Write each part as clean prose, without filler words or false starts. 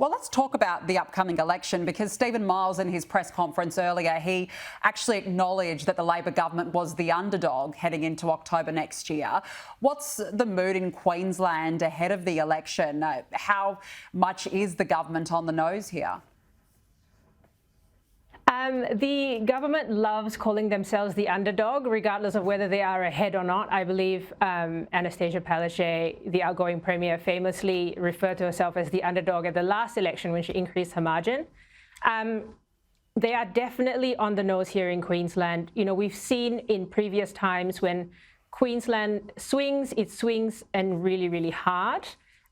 Well, let's talk about the upcoming election because Stephen Miles in his press conference earlier, he actually acknowledged that the Labor government was the underdog heading into October next year. What's the mood in Queensland ahead of the election? How much is the government on the nose here? The government loves calling themselves the underdog, regardless of whether they are ahead or not. I believe Anastasia Palaszczuk, the outgoing Premier, famously referred to herself as the underdog at the last election when she increased her margin. They are definitely on the nose here in Queensland. You know, we've seen in previous times when Queensland swings, it swings and really, really hard.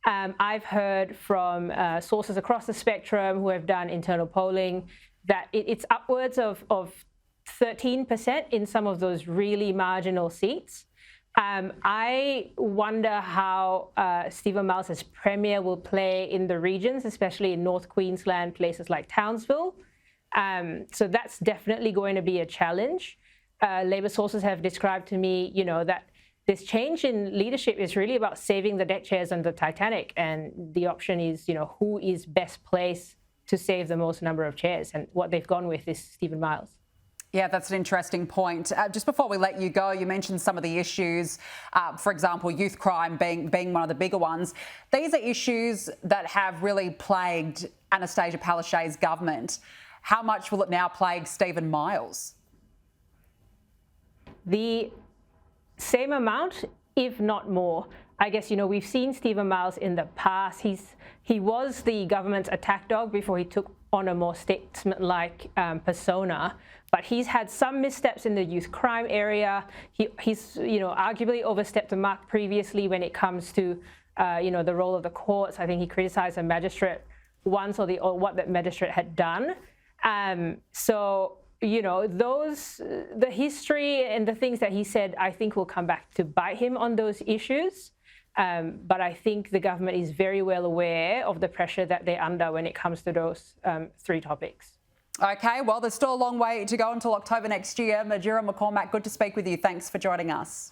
I've heard from sources across the spectrum who have done internal polling that it's upwards of 13% in some of those really marginal seats. I wonder how Stephen Miles as Premier will play in the regions, especially in North Queensland, places like Townsville. So that's definitely going to be a challenge. Labor sources have described to me, you know, that this change in leadership is really about saving the deck chairs on the Titanic. And the option is, you know, who is best placed to save the most number of chairs, and what they've gone with is Stephen Miles. Yeah, that's an interesting point. Just before we let you go, you mentioned some of the issues, for example, youth crime being one of the bigger ones. These are issues that have really plagued Anastasia Palaszczuk's government. How much will it now plague Stephen Miles? The same amount, if not more. I guess, you know, we've seen Stephen Miles in the past. He was the government's attack dog before he took on a more statesman-like persona. But he's had some missteps in the youth crime area. He's, you know, arguably overstepped the mark previously when it comes to, you know, the role of the courts. I think he criticised a magistrate once or what that magistrate had done. So, you know, the history and the things that he said, I think will come back to bite him on those issues. But I think the government is very well aware of the pressure that they're under when it comes to those three topics. OK, well, there's still a long way to go until October next year. Madura McCormack, good to speak with you. Thanks for joining us.